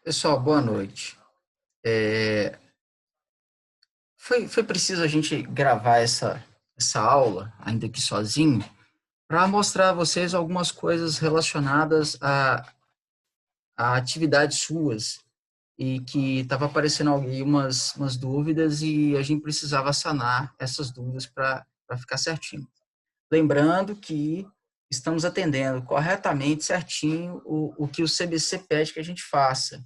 Pessoal, boa noite. É, foi preciso a gente gravar essa aula, ainda que sozinho, para mostrar a vocês algumas coisas relacionadas a atividades suas e que estava aparecendo umas dúvidas e a gente precisava sanar essas dúvidas para ficar certinho. Lembrando que estamos atendendo corretamente, certinho, o que o CBC pede que a gente faça.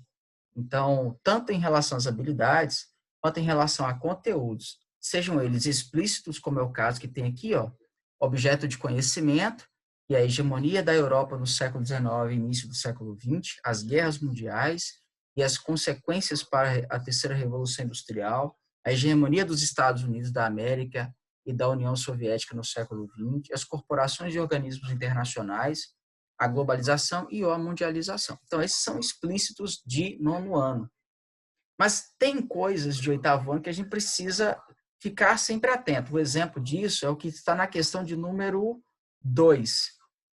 Então, tanto em relação às habilidades, quanto em relação a conteúdos, sejam eles explícitos, como é o caso que tem aqui, ó, objeto de conhecimento, e a hegemonia da Europa no século XIX e início do século XX, as guerras mundiais e as consequências para a terceira revolução industrial, a hegemonia dos Estados Unidos da América e da União Soviética no século XX, as corporações e organismos internacionais, a globalização e a mundialização. Então, esses são explícitos de nono ano. Mas tem coisas de oitavo ano que a gente precisa ficar sempre atento. O exemplo disso é o que está na questão de número 2,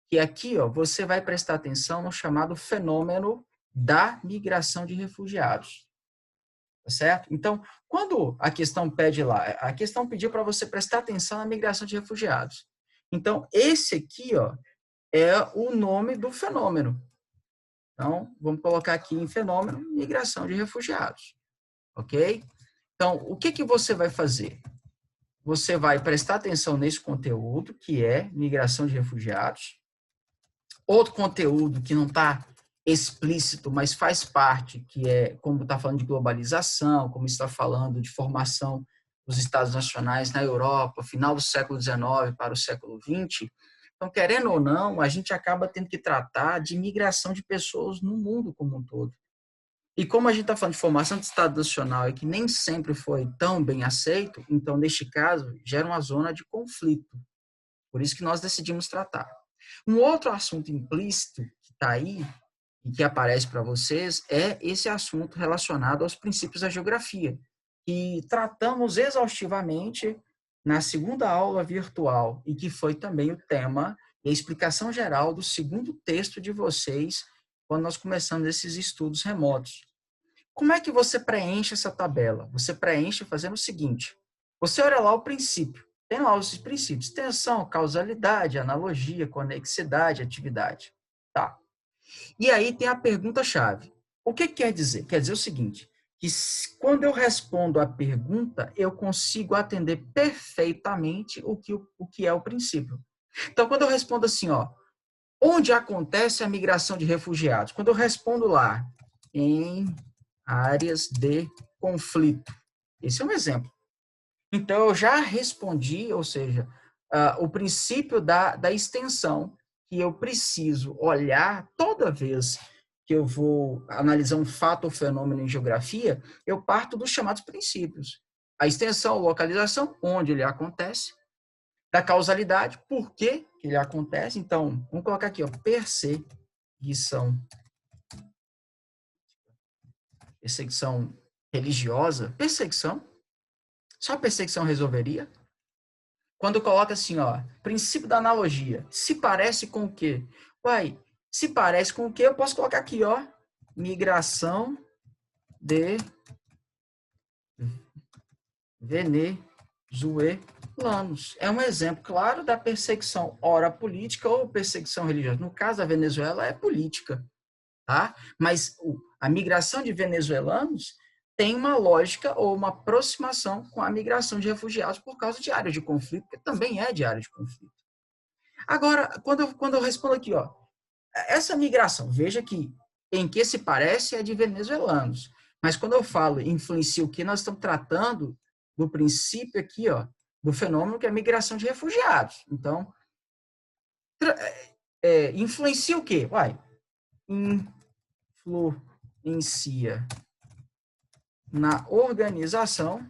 que aqui ó, você vai prestar atenção no chamado fenômeno da migração de refugiados. Tá certo? Então, quando a questão pede lá, a questão pediu para você prestar atenção na migração de refugiados. Então, esse aqui ó, é o nome do fenômeno. Então, vamos colocar aqui em fenômeno, migração de refugiados, ok? Então, o que, que você vai fazer? Você vai prestar atenção nesse conteúdo, que é migração de refugiados. Outro conteúdo que não está explícito, mas faz parte, que é, como está falando de globalização, como está falando de formação dos Estados nacionais na Europa, final do século XIX para o século XX. Então, querendo ou não, a gente acaba tendo que tratar de migração de pessoas no mundo como um todo. E como a gente está falando de formação de Estado Nacional e que nem sempre foi tão bem aceito, então, neste caso, gera uma zona de conflito. Por isso que nós decidimos tratar. Um outro assunto implícito que está aí e que aparece para vocês é esse assunto relacionado aos princípios da geografia, que tratamos exaustivamente na segunda aula virtual e que foi também o tema e a explicação geral do segundo texto de vocês quando nós começamos esses estudos remotos. Como é que você preenche essa tabela? Você preenche fazendo o seguinte: você olha lá o princípio, tem lá os princípios: extensão, causalidade, analogia, conexidade, atividade. Tá. E aí tem a pergunta-chave. O que quer dizer? Quer dizer o seguinte, que quando eu respondo a pergunta, eu consigo atender perfeitamente o que é o princípio. Então, quando eu respondo assim, ó, onde acontece a migração de refugiados? Quando eu respondo lá, em áreas de conflito. Esse é um exemplo. Então, eu já respondi, ou seja, o princípio da extensão, que eu preciso olhar toda vez que eu vou analisar um fato ou fenômeno em geografia, eu parto dos chamados princípios. A extensão, localização, onde ele acontece, da causalidade, por que ele acontece. Então, vamos colocar aqui, ó, perseguição religiosa, perseguição, só perseguição resolveria? Quando coloca assim, ó, princípio da analogia, se parece com o quê? Uai, se parece com o quê? Eu posso colocar aqui, ó, migração de venezuelanos. É um exemplo claro da perseguição, ora política ou perseguição religiosa. No caso da Venezuela, é política, tá? Mas a migração de venezuelanos tem uma lógica ou uma aproximação com a migração de refugiados por causa de área de conflito, que também é de área de conflito. Agora, quando eu respondo aqui, ó, essa migração, veja que em que se parece é de venezuelanos, mas quando eu falo influencia o que nós estamos tratando do princípio aqui, ó, do fenômeno que é a migração de refugiados. Então, influencia o quê? Uai, influencia na organização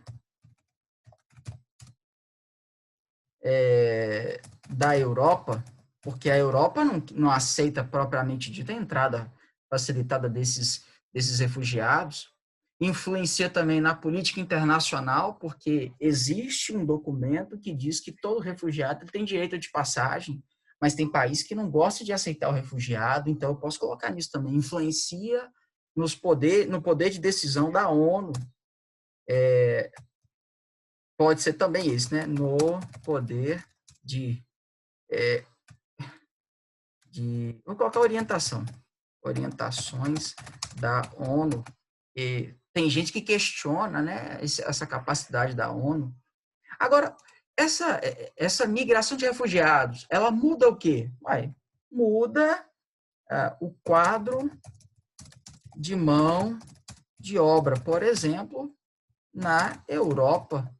da Europa, porque a Europa não aceita propriamente dita a entrada facilitada desses refugiados. Influencia também na política internacional, porque existe um documento que diz que todo refugiado tem direito de passagem, mas tem país que não gosta de aceitar o refugiado, então eu posso colocar nisso também. Influencia no poder de decisão da ONU, pode ser também esse, né? No poder vou colocar orientações da ONU. E tem gente que questiona, né, essa capacidade da ONU. Agora, essa migração de refugiados, ela muda o quê? Muda o quadro de mão de obra, por exemplo, na Europa.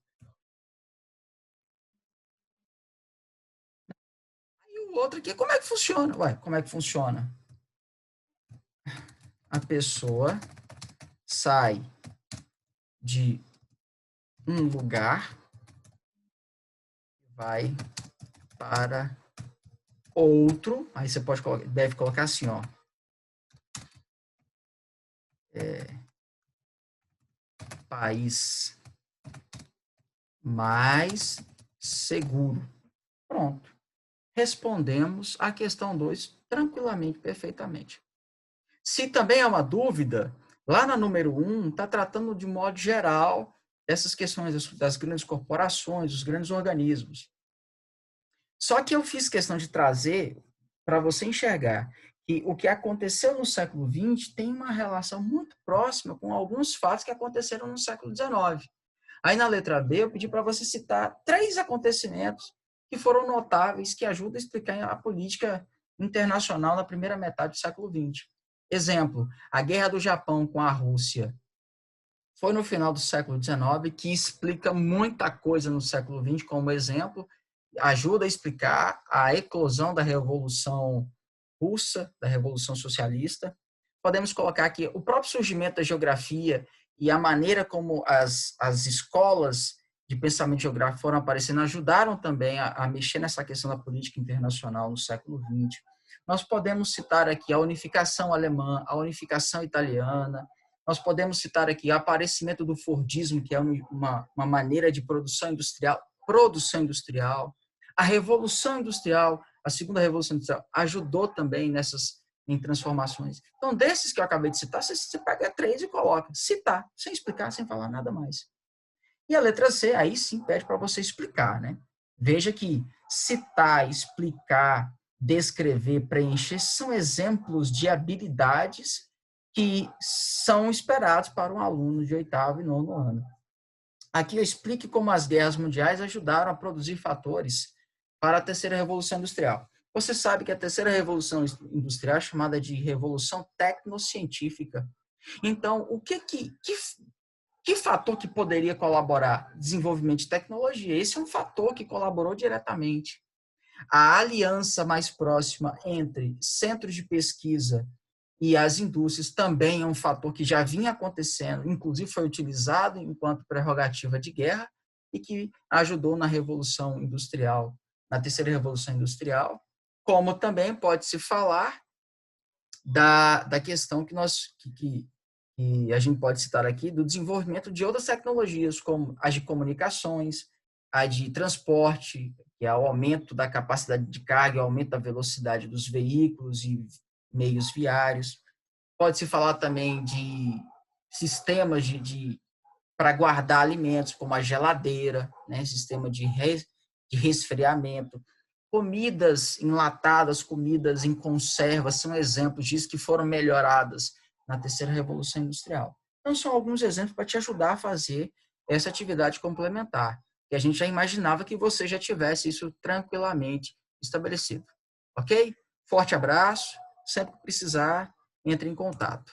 E o outro aqui, como é que funciona? Como é que funciona? A pessoa sai de um lugar, vai para outro, aí você deve colocar assim, ó, país mais seguro. Pronto. Respondemos a questão 2 tranquilamente, perfeitamente. Se também é uma dúvida, lá na número 1, está tratando de modo geral dessas questões das grandes corporações, dos grandes organismos. Só que eu fiz questão de trazer para você enxergar que o que aconteceu no século XX tem uma relação muito próxima com alguns fatos que aconteceram no século XIX. Aí na letra B, eu pedi para você citar 3 acontecimentos que foram notáveis, que ajudam a explicar a política internacional na primeira metade do século XX. Exemplo, a guerra do Japão com a Rússia foi no final do século XIX, que explica muita coisa no século XX, como exemplo, ajuda a explicar a eclosão da Revolução Russa, da Revolução Socialista. Podemos colocar aqui o próprio surgimento da geografia e a maneira como as escolas de pensamento geográfico foram aparecendo ajudaram também a mexer nessa questão da política internacional no século XX. Nós podemos citar aqui a unificação alemã, a unificação italiana, nós podemos citar aqui o aparecimento do Fordismo, que é uma maneira de produção industrial, a Revolução Industrial, a segunda Revolução Industrial, ajudou também em transformações. Então, desses que eu acabei de citar, você pega 3 e coloca. Citar, sem explicar, sem falar nada mais. E a letra C, aí sim, pede para você explicar, né? Veja que citar, explicar, descrever, preencher são exemplos de habilidades que são esperados para um aluno de 8º e 9º ano. Aqui eu explico como as guerras mundiais ajudaram a produzir fatores para a terceira revolução industrial. Você sabe que a terceira revolução industrial é chamada de revolução tecnocientífica. Então, que fator que poderia colaborar? Desenvolvimento de tecnologia. Esse é um fator que colaborou diretamente. A aliança mais próxima entre centros de pesquisa e as indústrias também é um fator que já vinha acontecendo, inclusive foi utilizado enquanto prerrogativa de guerra e que ajudou na Revolução Industrial, na terceira Revolução Industrial, como também pode-se falar da questão que a gente pode citar aqui, do desenvolvimento de outras tecnologias, como as de comunicações, a de transporte, que é o aumento da capacidade de carga, o aumento da velocidade dos veículos e meios viários. Pode-se falar também de sistemas para guardar alimentos, como a geladeira, né? Sistema de resfriamento. Comidas enlatadas, comidas em conserva, são exemplos disso que foram melhoradas na terceira revolução industrial. Então, são alguns exemplos para te ajudar a fazer essa atividade complementar, que a gente já imaginava que você já tivesse isso tranquilamente estabelecido. Ok? Forte abraço. Sempre que precisar, entre em contato.